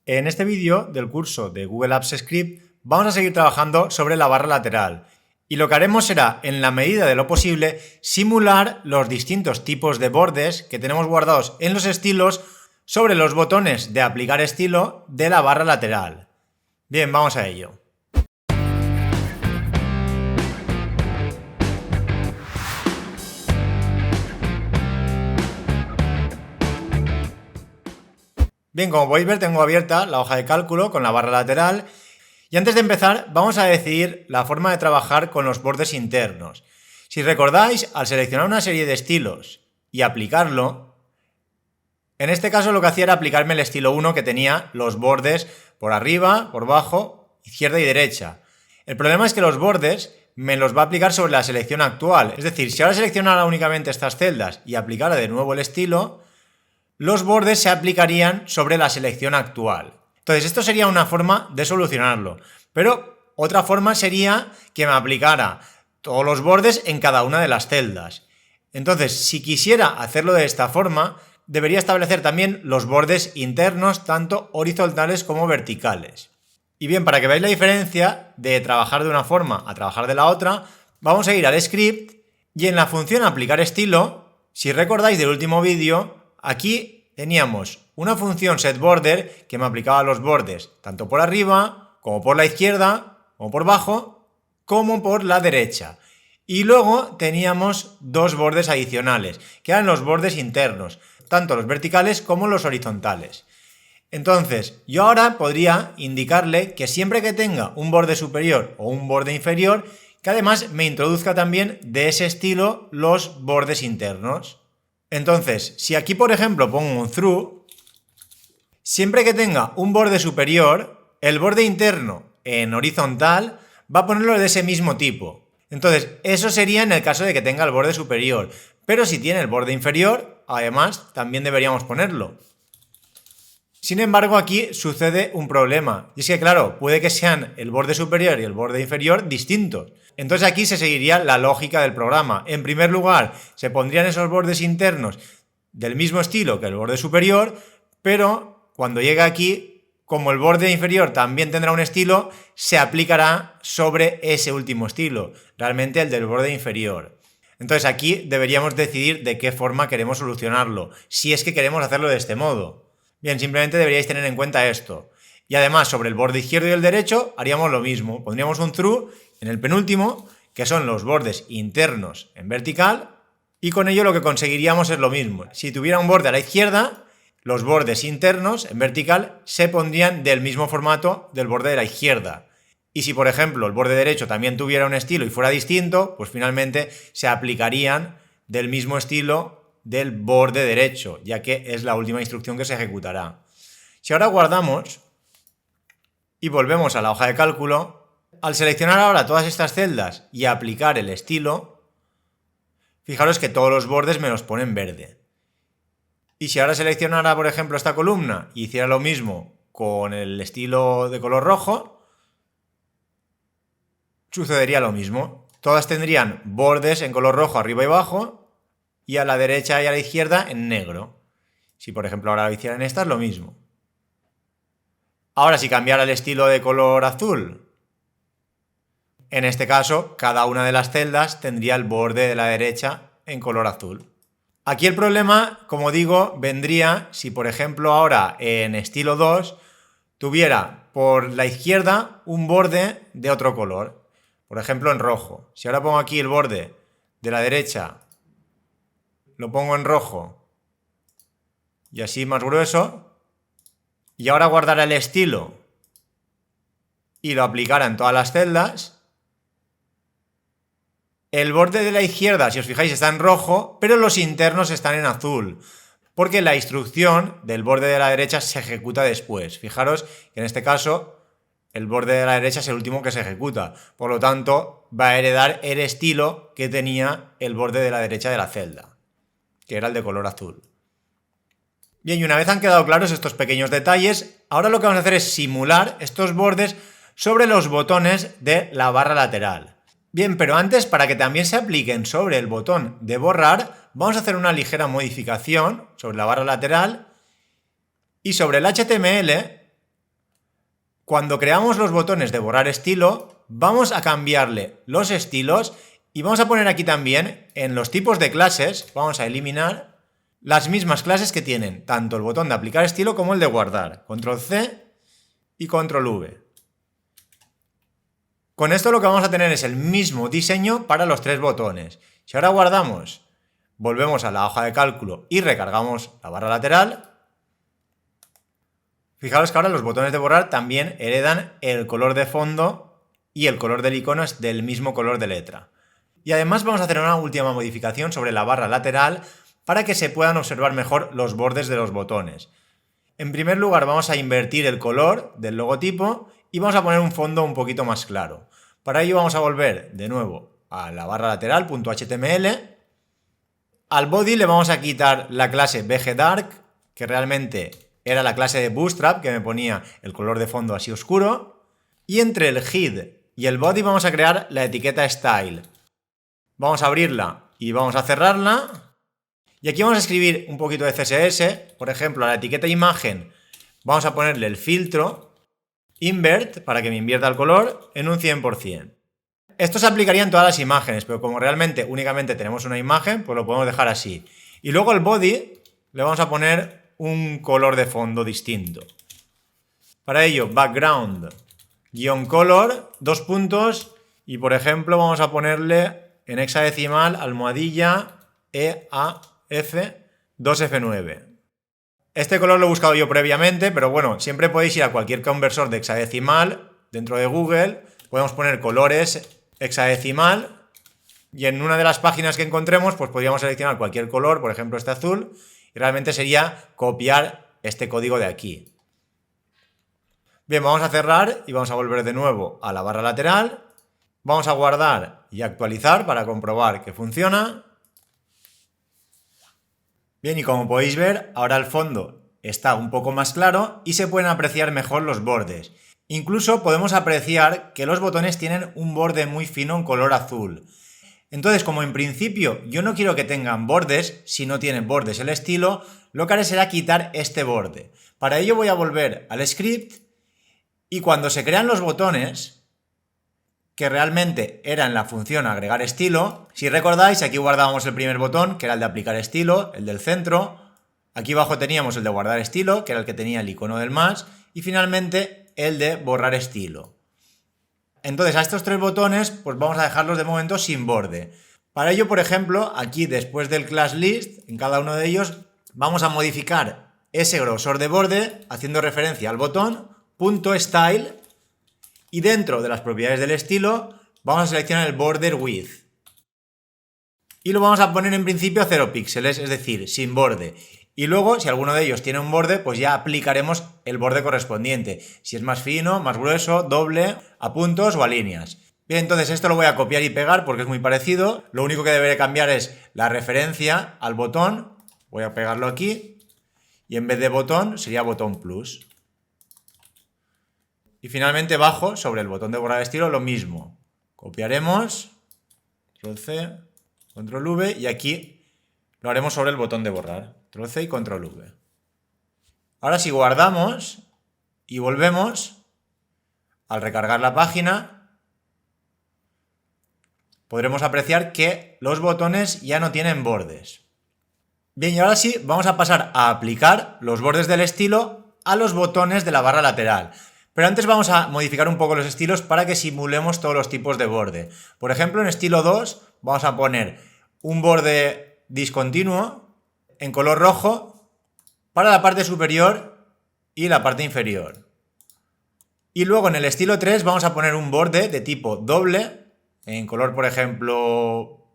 En este vídeo del curso de Google Apps Script vamos a seguir trabajando sobre la barra lateral y lo que haremos será, en la medida de lo posible, simular los distintos tipos de bordes que tenemos guardados en los estilos sobre los botones de aplicar estilo de la barra lateral. Bien, vamos a ello. Bien, como podéis ver, tengo abierta la hoja de cálculo con la barra lateral y antes de empezar vamos a decidir la forma de trabajar con los bordes internos. Si recordáis, al seleccionar una serie de estilos y aplicarlo, en este caso lo que hacía era aplicarme el estilo 1 que tenía los bordes por arriba, por abajo, izquierda y derecha. El problema es que los bordes me los va a aplicar sobre la selección actual, es decir, si ahora seleccionara únicamente estas celdas y aplicara de nuevo el estilo, los bordes se aplicarían sobre la selección actual. Entonces, esto sería una forma de solucionarlo. Pero otra forma sería que me aplicara todos los bordes en cada una de las celdas. Entonces, si quisiera hacerlo de esta forma, debería establecer también los bordes internos, tanto horizontales como verticales. Y bien, para que veáis la diferencia de trabajar de una forma a trabajar de la otra, vamos a ir al script y en la función aplicar estilo, si recordáis del último vídeo, aquí teníamos una función setBorder que me aplicaba los bordes tanto por arriba, como por la izquierda, como por abajo, como por la derecha. Y luego teníamos dos bordes adicionales, que eran los bordes internos, tanto los verticales como los horizontales. Entonces, yo ahora podría indicarle que siempre que tenga un borde superior o un borde inferior, que además me introduzca también de ese estilo los bordes internos. Entonces, si aquí por ejemplo pongo un through, siempre que tenga un borde superior, el borde interno en horizontal va a ponerlo de ese mismo tipo. Entonces, eso sería en el caso de que tenga el borde superior, pero si tiene el borde inferior, además también deberíamos ponerlo. Sin embargo, aquí sucede un problema, y es que claro, puede que sean el borde superior y el borde inferior distintos. Entonces aquí se seguiría la lógica del programa. En primer lugar, se pondrían esos bordes internos del mismo estilo que el borde superior, pero cuando llegue aquí, como el borde inferior también tendrá un estilo, se aplicará sobre ese último estilo, realmente el del borde inferior. Entonces aquí deberíamos decidir de qué forma queremos solucionarlo, si es que queremos hacerlo de este modo. Bien, simplemente deberíais tener en cuenta esto. Y además, sobre el borde izquierdo y el derecho, haríamos lo mismo. Pondríamos un through en el penúltimo, que son los bordes internos en vertical, y con ello lo que conseguiríamos es lo mismo. Si tuviera un borde a la izquierda, los bordes internos en vertical se pondrían del mismo formato del borde de la izquierda. Y si, por ejemplo, el borde derecho también tuviera un estilo y fuera distinto, pues finalmente se aplicarían del mismo estilo del borde derecho, ya que es la última instrucción que se ejecutará. Si ahora guardamos y volvemos a la hoja de cálculo, al seleccionar ahora todas estas celdas y aplicar el estilo, fijaros que todos los bordes me los ponen verde. Y si ahora seleccionara, por ejemplo, esta columna y hiciera lo mismo con el estilo de color rojo, sucedería lo mismo. Todas tendrían bordes en color rojo arriba y abajo, y a la derecha y a la izquierda en negro. Si por ejemplo ahora lo hicieran estas, lo mismo. Ahora si cambiara el estilo de color azul, en este caso cada una de las celdas tendría el borde de la derecha en color azul. Aquí el problema, como digo, vendría si por ejemplo ahora en estilo 2 tuviera por la izquierda un borde de otro color, por ejemplo en rojo. Si ahora pongo aquí el borde de la derecha, lo pongo en rojo y así más grueso, y ahora guardara el estilo y lo aplicara en todas las celdas, el borde de la izquierda, si os fijáis, está en rojo, pero los internos están en azul, porque la instrucción del borde de la derecha se ejecuta después. Fijaros que en este caso el borde de la derecha es el último que se ejecuta, por lo tanto va a heredar el estilo que tenía el borde de la derecha de la celda, que era el de color azul. Bien, y una vez han quedado claros estos pequeños detalles, ahora lo que vamos a hacer es simular estos bordes sobre los botones de la barra lateral. Bien, pero antes, para que también se apliquen sobre el botón de borrar, vamos a hacer una ligera modificación sobre la barra lateral y sobre el HTML Cuando creamos los botones de borrar estilo, vamos a cambiarle los estilos y vamos a poner aquí también en los tipos de clases, vamos a eliminar las mismas clases que tienen tanto el botón de aplicar estilo como el de guardar. Control C y Control V. Con esto lo que vamos a tener es el mismo diseño para los tres botones. Si ahora guardamos, volvemos a la hoja de cálculo y recargamos la barra lateral, fijaros que ahora los botones de borrar también heredan el color de fondo y el color del icono es del mismo color de letra. Y además vamos a hacer una última modificación sobre la barra lateral para que se puedan observar mejor los bordes de los botones. En primer lugar vamos a invertir el color del logotipo y vamos a poner un fondo un poquito más claro. Para ello vamos a volver de nuevo a la barra lateral, .html. Al body le vamos a quitar la clase BGDark, que realmente era la clase de Bootstrap, que me ponía el color de fondo así oscuro. Y entre el head y el body vamos a crear la etiqueta style. Vamos a abrirla y vamos a cerrarla. Y aquí vamos a escribir un poquito de CSS. Por ejemplo, a la etiqueta imagen vamos a ponerle el filtro invert para que me invierta el color en un 100%. Esto se aplicaría en todas las imágenes, pero como realmente únicamente tenemos una imagen, pues lo podemos dejar así. Y luego al body le vamos a poner un color de fondo distinto. Para ello, background -color, 2 puntos, y por ejemplo vamos a ponerle en hexadecimal almohadilla EAF 2F9. Este color lo he buscado yo previamente, pero bueno, siempre podéis ir a cualquier conversor de hexadecimal dentro de Google, podemos poner colores hexadecimal y en una de las páginas que encontremos pues podríamos seleccionar cualquier color, por ejemplo este azul, y realmente sería copiar este código de aquí. Bien, vamos a cerrar y vamos a volver de nuevo a la barra lateral, vamos a guardar y actualizar para comprobar que funciona. Bien, y como podéis ver, ahora el fondo está un poco más claro y se pueden apreciar mejor los bordes. Incluso podemos apreciar que los botones tienen un borde muy fino en color azul. Entonces, como en principio yo no quiero que tengan bordes, si no tienen bordes el estilo, lo que haré será quitar este borde. Para ello voy a volver al script y cuando se crean los botones, que realmente era en la función agregar estilo, si recordáis aquí guardábamos el primer botón, que era el de aplicar estilo, el del centro, aquí abajo teníamos el de guardar estilo, que era el que tenía el icono del más, y finalmente el de borrar estilo. Entonces a estos tres botones pues vamos a dejarlos de momento sin borde. Para ello, por ejemplo, aquí después del class list, en cada uno de ellos, vamos a modificar ese grosor de borde haciendo referencia al botón .style y dentro de las propiedades del estilo vamos a seleccionar el border width. Y lo vamos a poner en principio a 0 píxeles, es decir, sin borde. Y luego, si alguno de ellos tiene un borde, pues ya aplicaremos el borde correspondiente. Si es más fino, más grueso, doble, a puntos o a líneas. Bien, entonces esto lo voy a copiar y pegar porque es muy parecido. Lo único que deberé cambiar es la referencia al botón. Voy a pegarlo aquí. Y en vez de botón, sería botón plus. Y finalmente bajo, sobre el botón de borrar estilo, lo mismo. Copiaremos. Control C, Control V y aquí lo haremos sobre el botón de borrar. Control C y Control V. Ahora si guardamos y volvemos, al recargar la página, podremos apreciar que los botones ya no tienen bordes. Bien, y ahora sí, vamos a pasar a aplicar los bordes del estilo a los botones de la barra lateral. Pero antes vamos a modificar un poco los estilos para que simulemos todos los tipos de borde. Por ejemplo, en estilo 2 vamos a poner un borde discontinuo en color rojo para la parte superior y la parte inferior. Y luego en el estilo 3 vamos a poner un borde de tipo doble en color, por ejemplo,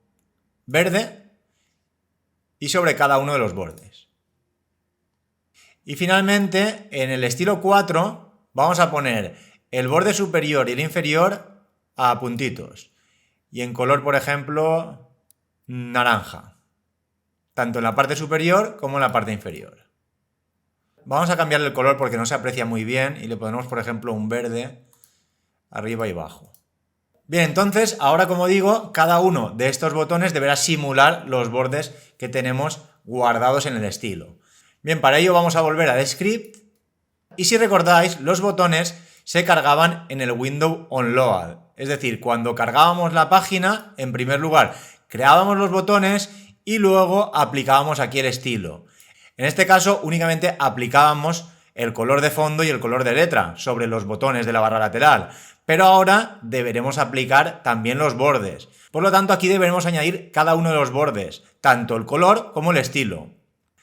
verde y sobre cada uno de los bordes. Y finalmente, en el estilo 4 vamos a poner el borde superior y el inferior a puntitos. Y en color, por ejemplo, naranja. Tanto en la parte superior como en la parte inferior. Vamos a cambiarle el color porque no se aprecia muy bien y le ponemos, por ejemplo, un verde arriba y abajo. Bien, entonces, ahora como digo, cada uno de estos botones deberá simular los bordes que tenemos guardados en el estilo. Bien, para ello vamos a volver al script. Y si recordáis, los botones se cargaban en el window onload. Es decir, cuando cargábamos la página, en primer lugar, creábamos los botones y luego aplicábamos aquí el estilo. En este caso, únicamente aplicábamos el color de fondo y el color de letra sobre los botones de la barra lateral. Pero ahora deberemos aplicar también los bordes. Por lo tanto, aquí deberemos añadir cada uno de los bordes, tanto el color como el estilo.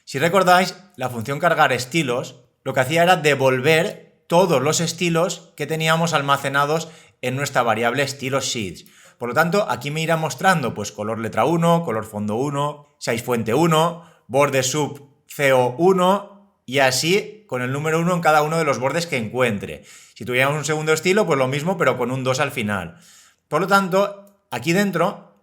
Si recordáis, la función cargar estilos lo que hacía era devolver todos los estilos que teníamos almacenados en nuestra variable estilo sheets. Por lo tanto, aquí me irá mostrando pues color letra 1, color fondo 1, size fuente 1, borde sub CO1 y así con el número 1 en cada uno de los bordes que encuentre. Si tuviéramos un segundo estilo, pues lo mismo, pero con un 2 al final. Por lo tanto, aquí dentro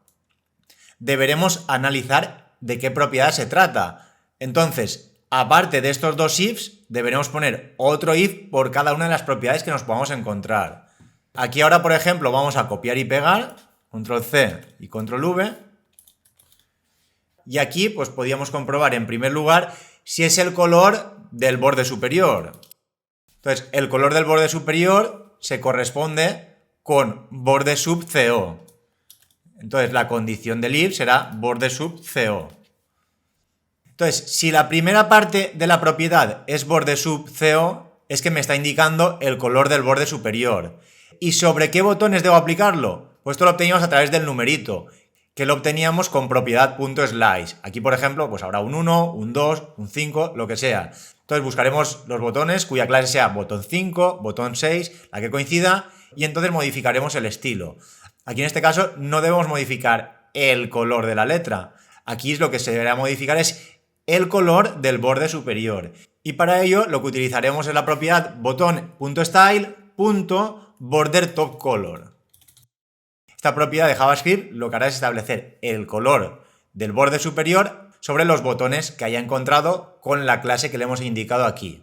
deberemos analizar de qué propiedad se trata. Entonces, aparte de estos dos ifs, deberemos poner otro if por cada una de las propiedades que nos podamos encontrar. Aquí ahora, por ejemplo, vamos a copiar y pegar, control C y control V. Y aquí, pues podríamos comprobar en primer lugar si es el color del borde superior. Entonces, el color del borde superior se corresponde con borde sub CO. Entonces, la condición del if será borde sub CO. Entonces, si la primera parte de la propiedad es borde sub CO, es que me está indicando el color del borde superior. ¿Y sobre qué botones debo aplicarlo? Pues esto lo obteníamos a través del numerito, que lo obteníamos con propiedad.slice. Aquí, por ejemplo, pues habrá un 1, un 2, un 5, lo que sea. Entonces buscaremos los botones cuya clase sea botón 5, botón 6, la que coincida, y entonces modificaremos el estilo. Aquí en este caso no debemos modificar el color de la letra. Aquí lo que se deberá modificar es el color del borde superior. Y para ello lo que utilizaremos es la propiedad botón.style.borderTopColor. Esta propiedad de JavaScript lo que hará es establecer el color del borde superior sobre los botones que haya encontrado con la clase que le hemos indicado aquí.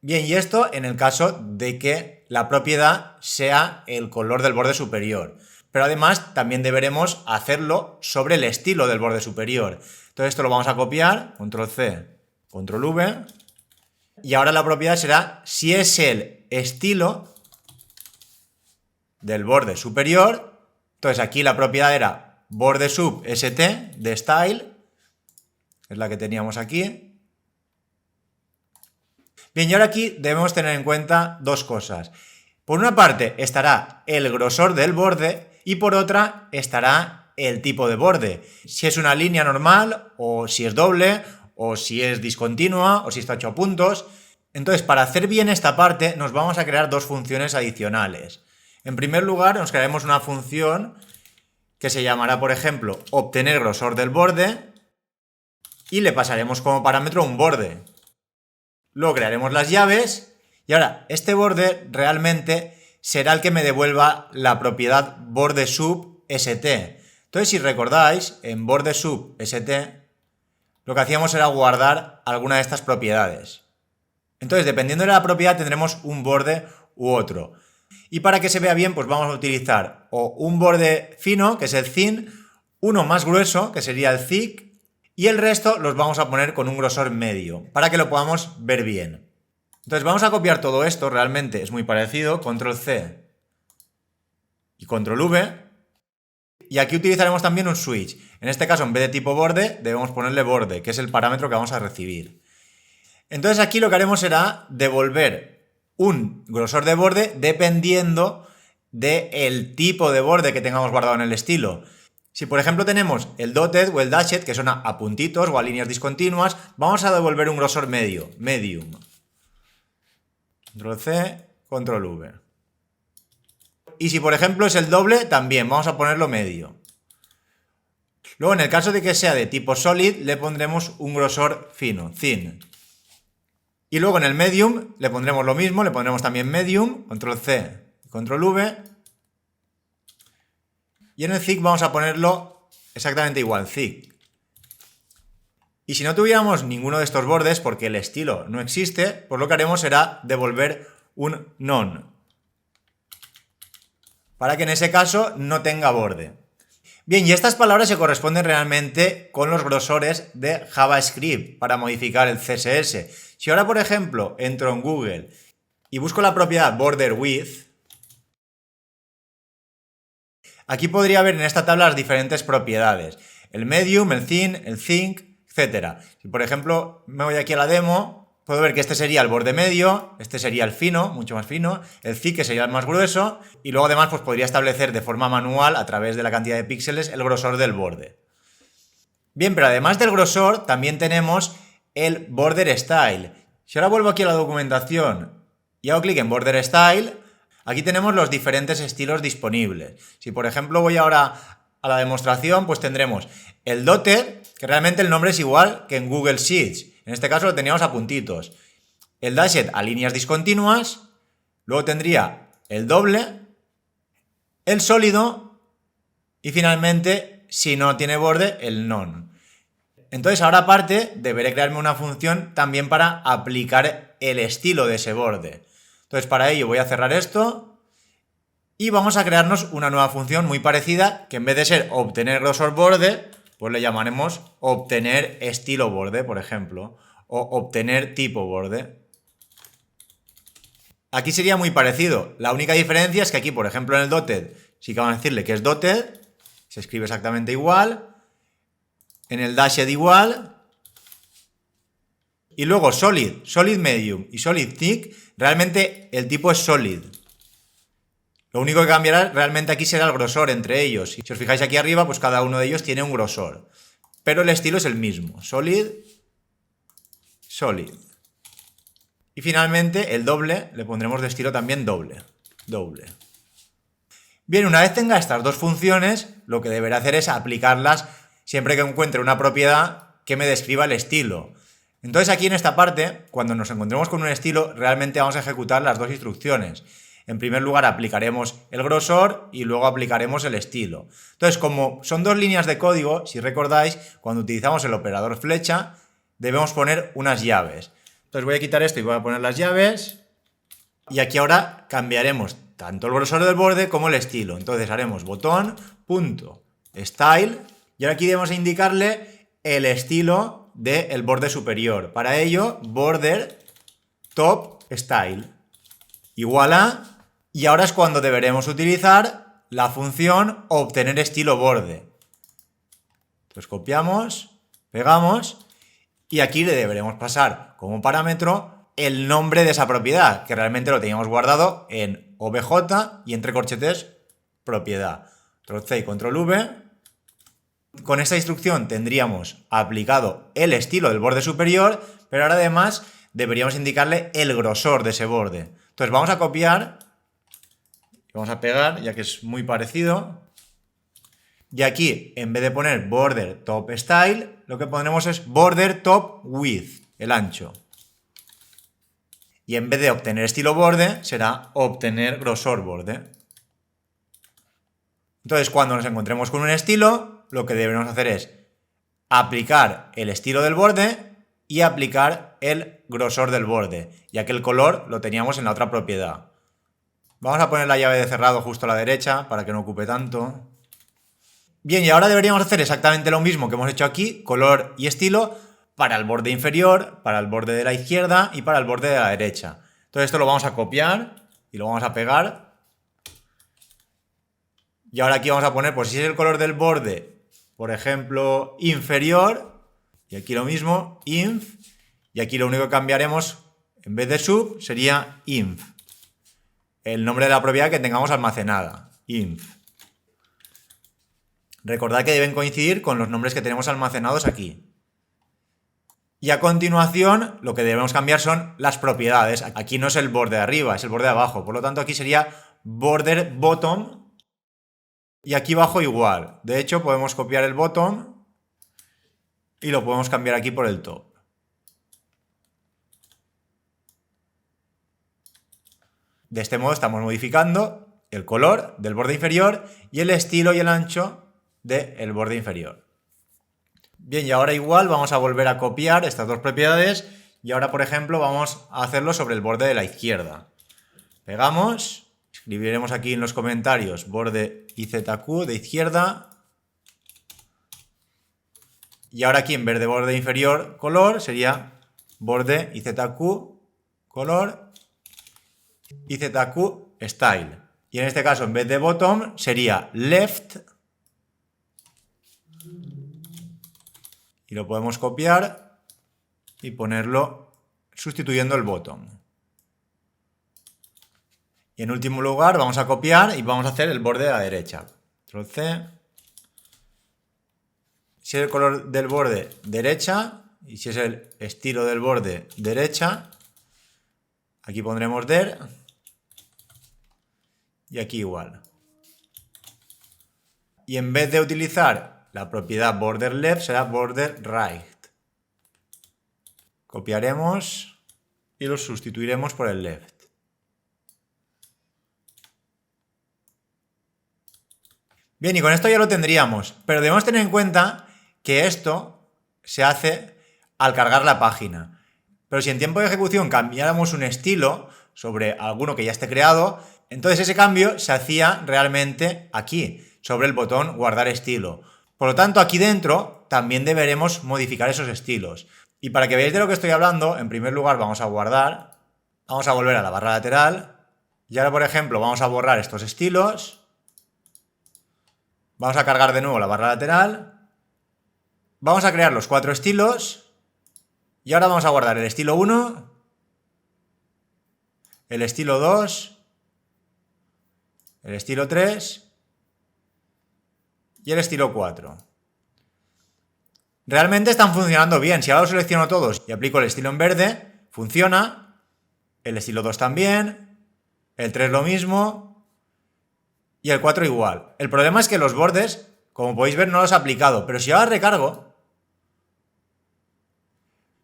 Bien, y esto en el caso de que la propiedad sea el color del borde superior. Pero además también deberemos hacerlo sobre el estilo del borde superior. Entonces esto lo vamos a copiar, control C, control V. Y ahora la propiedad será si es el estilo del borde superior. Entonces aquí la propiedad era borde sub st de style, es la que teníamos aquí. Bien, y ahora aquí debemos tener en cuenta dos cosas. Por una parte estará el grosor del borde y por otra estará el tipo de borde. Si es una línea normal o si es doble o si es discontinua o si está hecho a puntos. Entonces, para hacer bien esta parte nos vamos a crear dos funciones adicionales. En primer lugar, nos crearemos una función que se llamará, por ejemplo, obtener grosor del borde y le pasaremos como parámetro un borde. Luego crearemos las llaves y ahora este borde realmente será el que me devuelva la propiedad borde sub st. Entonces, si recordáis, en borde sub st lo que hacíamos era guardar alguna de estas propiedades. Entonces, dependiendo de la propiedad tendremos un borde u otro. Y para que se vea bien, pues vamos a utilizar o un borde fino, que es el thin, uno más grueso, que sería el thick, y el resto los vamos a poner con un grosor medio, para que lo podamos ver bien. Entonces vamos a copiar todo esto, realmente es muy parecido, control C y control V, y aquí utilizaremos también un switch. En este caso, en vez de tipo borde, debemos ponerle borde, que es el parámetro que vamos a recibir. Entonces aquí lo que haremos será devolver un grosor de borde dependiendo del tipo de borde que tengamos guardado en el estilo. Si por ejemplo tenemos el dotted o el dashed, que son a puntitos o a líneas discontinuas, vamos a devolver un grosor medio, medium. Control C, control V. Y si por ejemplo es el doble, también vamos a ponerlo medio. Luego en el caso de que sea de tipo solid, le pondremos un grosor fino, thin. Y luego en el medium le pondremos lo mismo, le pondremos también medium, control C, control V. Y en el thick vamos a ponerlo exactamente igual, thick. Y si no tuviéramos ninguno de estos bordes, porque el estilo no existe, pues lo que haremos será devolver un none, para que en ese caso no tenga borde. Bien, y estas palabras se corresponden realmente con los grosores de JavaScript para modificar el CSS. Si ahora, por ejemplo, entro en Google y busco la propiedad border width, aquí podría ver en esta tabla las diferentes propiedades. El medium, el thin, el thick, etc. Si por ejemplo me voy aquí a la demo, puedo ver que este sería el borde medio, este sería el fino, mucho más fino, el thick que sería el más grueso, y luego además pues podría establecer de forma manual, a través de la cantidad de píxeles, el grosor del borde. Bien, pero además del grosor también tenemos el border style. Si ahora vuelvo aquí a la documentación y hago clic en border style, aquí tenemos los diferentes estilos disponibles. Si por ejemplo voy ahora a la demostración, pues tendremos el dotted, que realmente el nombre es igual que en Google Sheets. En este caso lo teníamos a puntitos. El dashed a líneas discontinuas. Luego tendría el doble, el sólido y finalmente, si no tiene borde, el none. Entonces ahora aparte deberé crearme una función también para aplicar el estilo de ese borde. Entonces para ello voy a cerrar esto y vamos a crearnos una nueva función muy parecida que en vez de ser obtener grosor borde, pues le llamaremos obtener estilo borde, por ejemplo, o obtener tipo borde. Aquí sería muy parecido. La única diferencia es que aquí, por ejemplo, en el dotted sí que vamos a decirle que es dotted, se escribe exactamente igual. En el dashed igual. Y luego solid, solid medium y solid thick, realmente el tipo es solid. Lo único que cambiará realmente aquí será el grosor entre ellos. Si os fijáis aquí arriba, pues cada uno de ellos tiene un grosor. Pero el estilo es el mismo. Solid, solid. Y finalmente el doble le pondremos de estilo también doble. Doble. Bien, una vez tenga estas dos funciones, lo que deberá hacer es aplicarlas siempre que encuentre una propiedad que me describa el estilo. Entonces aquí en esta parte, cuando nos encontremos con un estilo, realmente vamos a ejecutar las dos instrucciones. En primer lugar aplicaremos el grosor y luego aplicaremos el estilo. Entonces, como son dos líneas de código, si recordáis, cuando utilizamos el operador flecha, debemos poner unas llaves. Entonces voy a quitar esto y voy a poner las llaves. Y aquí ahora cambiaremos tanto el grosor del borde como el estilo. Entonces haremos botón.style y ahora aquí debemos indicarle el estilo del borde superior. Para ello, border top style igual a, y ahora es cuando deberemos utilizar la función obtener estilo borde. Entonces copiamos, pegamos y aquí le deberemos pasar como parámetro el nombre de esa propiedad, que realmente lo teníamos guardado en obj y entre corchetes propiedad. Control-C y Control-V. Con esta instrucción tendríamos aplicado el estilo del borde superior, pero ahora además deberíamos indicarle el grosor de ese borde. Entonces vamos a copiar, vamos a pegar, ya que es muy parecido. Y aquí, en vez de poner border top style, lo que pondremos es border top width, el ancho. Y en vez de obtener estilo borde, será obtener grosor borde. Entonces, cuando nos encontremos con un estilo, lo que debemos hacer es aplicar el estilo del borde y aplicar el grosor del borde, ya que el color lo teníamos en la otra propiedad. Vamos a poner la llave de cerrado justo a la derecha para que no ocupe tanto. Bien, y ahora deberíamos hacer exactamente lo mismo que hemos hecho aquí, color y estilo, para el borde inferior, para el borde de la izquierda y para el borde de la derecha. Entonces esto lo vamos a copiar y lo vamos a pegar. Y ahora aquí vamos a poner, pues si es el color del borde, por ejemplo, inferior, y aquí lo mismo, inf, y aquí lo único que cambiaremos, en vez de sub, sería inf. El nombre de la propiedad que tengamos almacenada, inf. Recordad que deben coincidir con los nombres que tenemos almacenados aquí. Y a continuación, lo que debemos cambiar son las propiedades. Aquí no es el borde de arriba, es el borde de abajo. Por lo tanto, aquí sería border bottom. Y aquí abajo igual. De hecho, podemos copiar el bottom y lo podemos cambiar aquí por el top. De este modo estamos modificando el color del borde inferior y el estilo y el ancho del borde inferior. Bien, y ahora igual vamos a volver a copiar estas dos propiedades y ahora, por ejemplo, vamos a hacerlo sobre el borde de la izquierda. Pegamos, escribiremos aquí en los comentarios borde IZQ de izquierda. Y ahora aquí en vez de borde inferior color sería borde IZQ color. y ZQ style. Y en este caso, en vez de bottom, sería left. Y lo podemos copiar y ponerlo sustituyendo el bottom. Y en último lugar vamos a copiar y vamos a hacer el borde de la derecha. Control C. Si es el color del borde, derecha. Y si es el estilo del borde, derecha. Aquí pondremos der. Y aquí igual. Y en vez de utilizar la propiedad border left, será border right. Copiaremos y lo sustituiremos por el left. Bien, y con esto ya lo tendríamos, pero debemos tener en cuenta que esto se hace al cargar la página. Pero si en tiempo de ejecución cambiáramos un estilo sobre alguno que ya esté creado, entonces ese cambio se hacía realmente aquí, sobre el botón guardar estilo. Por lo tanto, aquí dentro también deberemos modificar esos estilos. Y para que veáis de lo que estoy hablando, en primer lugar vamos a guardar, vamos a volver a la barra lateral, y ahora por ejemplo vamos a borrar estos estilos. Vamos a cargar de nuevo la barra lateral. Vamos a crear los 4 estilos. Y ahora vamos a guardar el estilo 1, el estilo 2, el estilo 3 y el estilo 4. Realmente están funcionando bien. Si ahora los selecciono todos y aplico el estilo en verde, funciona. El estilo 2 también. El 3 lo mismo. Y el 4 igual. El problema es que los bordes, como podéis ver, no los he aplicado. Pero si ahora recargo,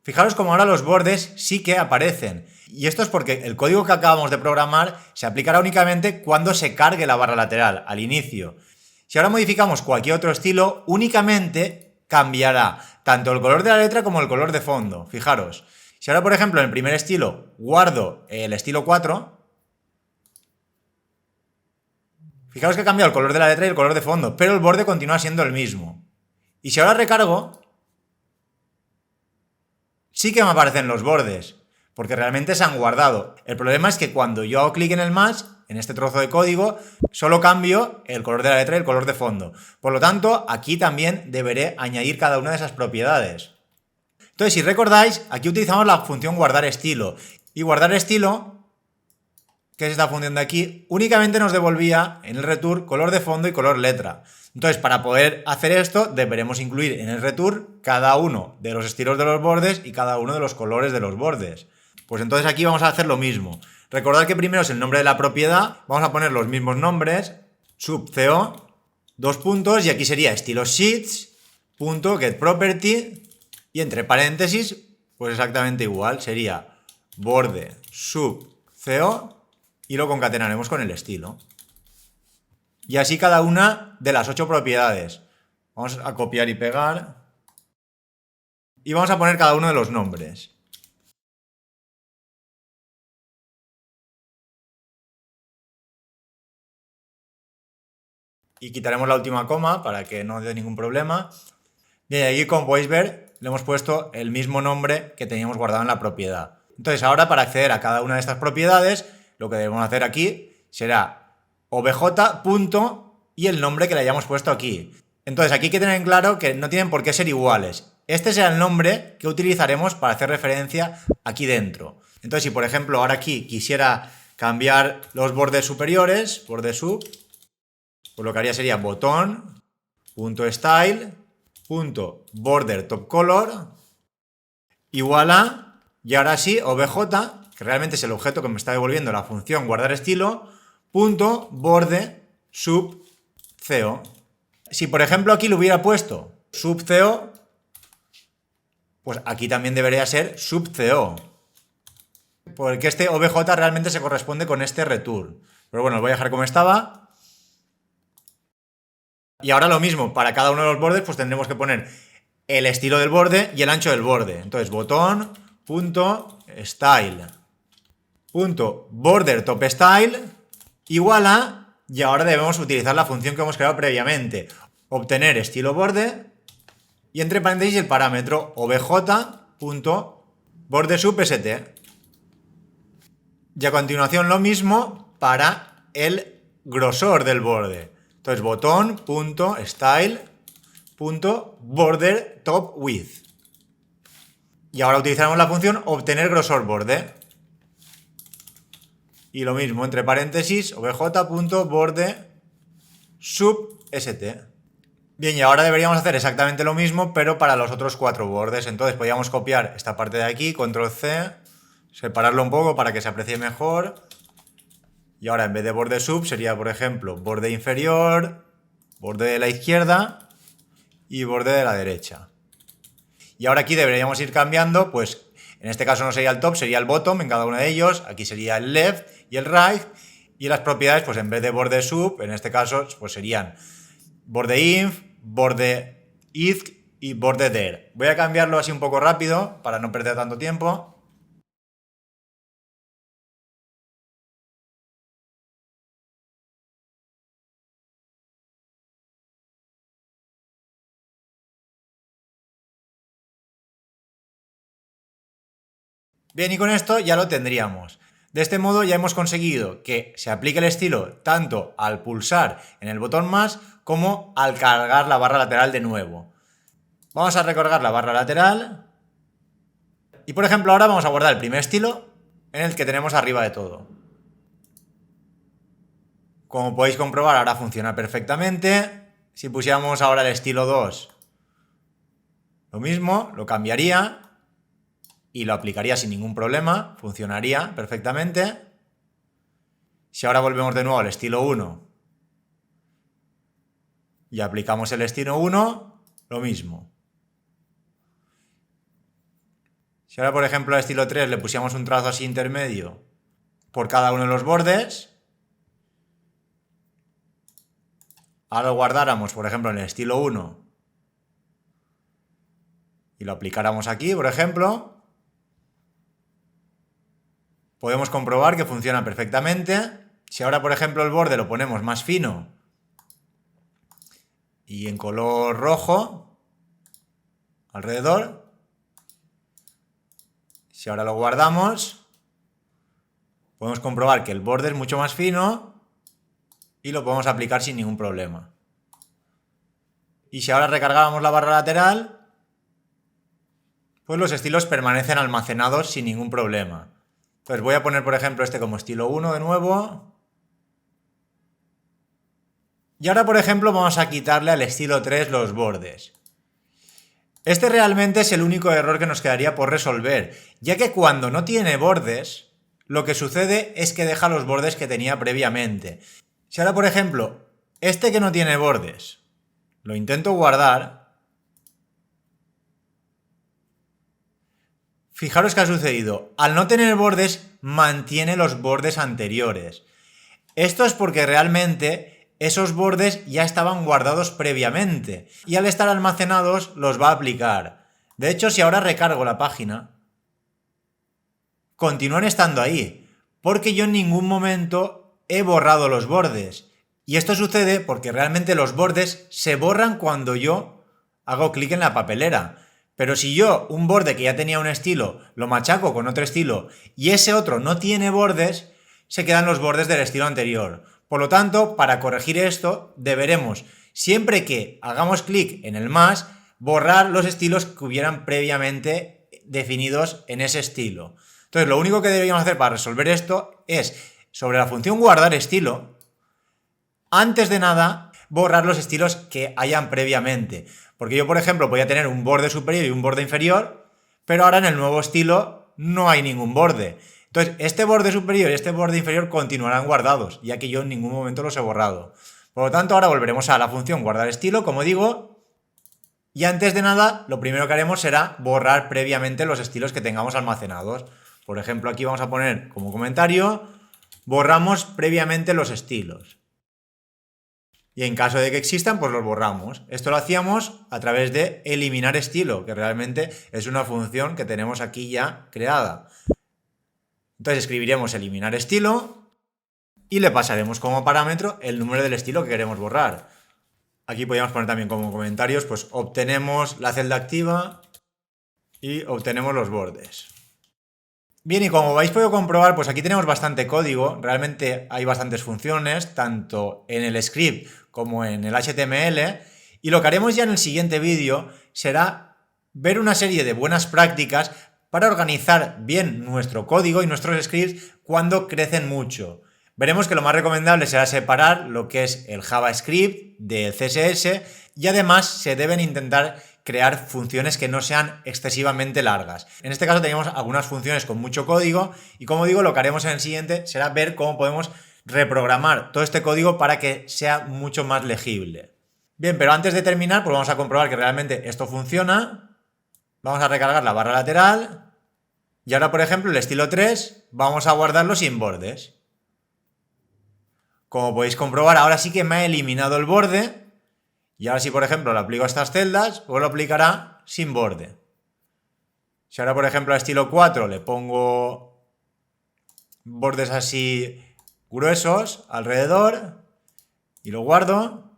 fijaros como ahora los bordes sí que aparecen. Y esto es porque el código que acabamos de programar se aplicará únicamente cuando se cargue la barra lateral, al inicio. Si ahora modificamos cualquier otro estilo, únicamente cambiará tanto el color de la letra como el color de fondo. Fijaros. Si ahora, por ejemplo, en el primer estilo guardo el estilo 4, fijaros que ha cambiado el color de la letra y el color de fondo, pero el borde continúa siendo el mismo. Y si ahora recargo, sí que me aparecen los bordes, porque realmente se han guardado. El problema es que cuando yo hago clic en el más, en este trozo de código, solo cambio el color de la letra y el color de fondo. Por lo tanto, aquí también deberé añadir cada una de esas propiedades. Entonces, si recordáis, aquí utilizamos la función guardar estilo. Y guardar estilo, que es esta función de aquí, únicamente nos devolvía en el return color de fondo y color letra. Entonces, para poder hacer esto, deberemos incluir en el return cada uno de los estilos de los bordes y cada uno de los colores de los bordes. Pues entonces aquí vamos a hacer lo mismo. Recordad que primero es el nombre de la propiedad, vamos a poner los mismos nombres, sub-co, 2 puntos, y aquí sería estilo sheets, punto, get property, y entre paréntesis, pues exactamente igual, sería borde sub-co, y lo concatenaremos con el estilo. Y así cada una de las 8 propiedades. Vamos a copiar y pegar. Y vamos a poner cada uno de los nombres. Y quitaremos la última coma para que no dé ningún problema. Bien, aquí como podéis ver, le hemos puesto el mismo nombre que teníamos guardado en la propiedad. Entonces ahora para acceder a cada una de estas propiedades, lo que debemos hacer aquí será obj. Y el nombre que le hayamos puesto aquí. Entonces aquí hay que tener en claro que no tienen por qué ser iguales. Este será el nombre que utilizaremos para hacer referencia aquí dentro. Entonces si por ejemplo ahora aquí quisiera cambiar los bordes superiores, borde sub, pues lo que haría sería botón.style.border top color igual a, y ahora sí, obj, que realmente es el objeto que me está devolviendo la función guardar estilo, punto borde sub CO. Si por ejemplo aquí lo hubiera puesto sub CO, pues aquí también debería ser sub CO. Porque este obj realmente se corresponde con este return. Pero bueno, lo voy a dejar como estaba. Y ahora lo mismo, para cada uno de los bordes pues tendremos que poner el estilo del borde y el ancho del borde. Entonces botón.style.border top style igual a, y ahora debemos utilizar la función que hemos creado previamente, obtener estilo borde y entre paréntesis el parámetro obj.bordeSubST. Y a continuación lo mismo para el grosor del borde. Entonces botón.style.border top width. Y ahora utilizaremos la función obtener grosor borde. Y lo mismo, entre paréntesis, obj.borde sub st. Bien, y ahora deberíamos hacer exactamente lo mismo, pero para los otros 4 bordes. Entonces podríamos copiar esta parte de aquí, control C, separarlo un poco para que se aprecie mejor. Y ahora en vez de borde sub sería, por ejemplo, borde inferior, borde de la izquierda y borde de la derecha. Y ahora aquí deberíamos ir cambiando, pues en este caso no sería el top, sería el bottom en cada uno de ellos. Aquí sería el left y el right. Y las propiedades, pues en vez de borde sub, en este caso, pues serían borde inf, borde if y borde there. Voy a cambiarlo así un poco rápido para no perder tanto tiempo. Bien, y con esto ya lo tendríamos. De este modo ya hemos conseguido que se aplique el estilo tanto al pulsar en el botón más como al cargar la barra lateral de nuevo. Vamos a recargar la barra lateral y por ejemplo ahora vamos a guardar el primer estilo en el que tenemos arriba de todo. Como podéis comprobar ahora funciona perfectamente. Si pusiéramos ahora el estilo 2, lo mismo, lo cambiaría y lo aplicaría sin ningún problema, funcionaría perfectamente. Si ahora volvemos de nuevo al estilo 1 y aplicamos el estilo 1, lo mismo. Si ahora, por ejemplo, al estilo 3 le pusiéramos un trazo así intermedio por cada uno de los bordes, ahora lo guardáramos, por ejemplo, en el estilo 1 y lo aplicáramos aquí, por ejemplo, podemos comprobar que funciona perfectamente. Si ahora, por ejemplo, el borde lo ponemos más fino y en color rojo alrededor, si ahora lo guardamos, podemos comprobar que el borde es mucho más fino y lo podemos aplicar sin ningún problema. Y si ahora recargábamos la barra lateral, pues los estilos permanecen almacenados sin ningún problema. Entonces voy a poner, por ejemplo, este como estilo 1 de nuevo. Y ahora, por ejemplo, vamos a quitarle al estilo 3 los bordes. Este realmente es el único error que nos quedaría por resolver, ya que cuando no tiene bordes, lo que sucede es que deja los bordes que tenía previamente. Si ahora, por ejemplo, este que no tiene bordes, lo intento guardar, fijaros qué ha sucedido. Al no tener bordes, mantiene los bordes anteriores. Esto es porque realmente esos bordes ya estaban guardados previamente y al estar almacenados los va a aplicar. De hecho, si ahora recargo la página, continúan estando ahí, porque yo en ningún momento he borrado los bordes. Y esto sucede porque realmente los bordes se borran cuando yo hago clic en la papelera. Pero si yo un borde que ya tenía un estilo lo machaco con otro estilo y ese otro no tiene bordes, se quedan los bordes del estilo anterior. Por lo tanto, para corregir esto, deberemos, siempre que hagamos clic en el más, borrar los estilos que hubieran previamente definidos en ese estilo. Entonces, lo único que deberíamos hacer para resolver esto es, sobre la función guardar estilo, antes de nada, borrar los estilos que hayan previamente. Porque yo, por ejemplo, voy a tener un borde superior y un borde inferior, pero ahora en el nuevo estilo no hay ningún borde. Entonces, este borde superior y este borde inferior continuarán guardados, ya que yo en ningún momento los he borrado. Por lo tanto, ahora volveremos a la función guardar estilo, como digo, y antes de nada, lo primero que haremos será borrar previamente los estilos que tengamos almacenados. Por ejemplo, aquí vamos a poner como comentario, borramos previamente los estilos. Y en caso de que existan, pues los borramos. Esto lo hacíamos a través de eliminar estilo, que realmente es una función que tenemos aquí ya creada. Entonces escribiremos eliminar estilo y le pasaremos como parámetro el número del estilo que queremos borrar. Aquí podríamos poner también como comentarios, pues obtenemos la celda activa y obtenemos los bordes. Bien, y como habéis podido comprobar, pues aquí tenemos bastante código, realmente hay bastantes funciones, tanto en el script como en el HTML, y lo que haremos ya en el siguiente vídeo será ver una serie de buenas prácticas para organizar bien nuestro código y nuestros scripts cuando crecen mucho. Veremos que lo más recomendable será separar lo que es el JavaScript del CSS y además se deben intentar crear funciones que no sean excesivamente largas. En este caso tenemos algunas funciones con mucho código y como digo, lo que haremos en el siguiente será ver cómo podemos reprogramar todo este código para que sea mucho más legible. Bien, pero antes de terminar, pues vamos a comprobar que realmente esto funciona. Vamos a recargar la barra lateral y ahora, por ejemplo, el estilo 3 vamos a guardarlo sin bordes. Como podéis comprobar, ahora sí que me ha eliminado el borde. Y ahora si, por ejemplo, lo aplico a estas celdas, pues lo aplicará sin borde. Si ahora, por ejemplo, a estilo 4 le pongo bordes así gruesos alrededor y lo guardo,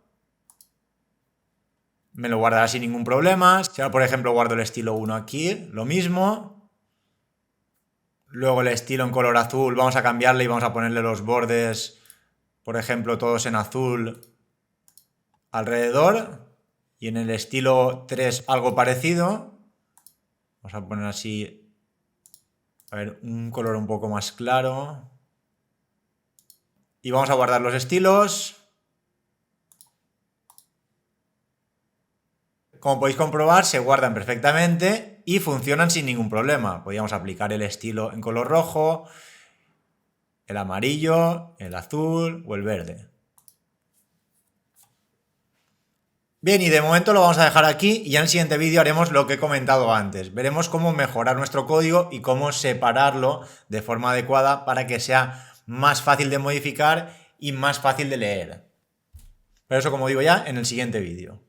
me lo guardará sin ningún problema. Si ahora, por ejemplo, guardo el estilo 1 aquí, lo mismo. Luego el estilo en color azul, vamos a cambiarle y vamos a ponerle los bordes, por ejemplo, todos en azul alrededor. Y en el estilo 3 algo parecido. Vamos a poner así, a ver, un color un poco más claro. Y vamos a guardar los estilos. Como podéis comprobar, se guardan perfectamente y funcionan sin ningún problema. Podríamos aplicar el estilo en color rojo, el amarillo, el azul o el verde. Bien, y de momento lo vamos a dejar aquí y ya en el siguiente vídeo haremos lo que he comentado antes. Veremos cómo mejorar nuestro código y cómo separarlo de forma adecuada para que sea más fácil de modificar y más fácil de leer. Pero eso, como digo ya, en el siguiente vídeo.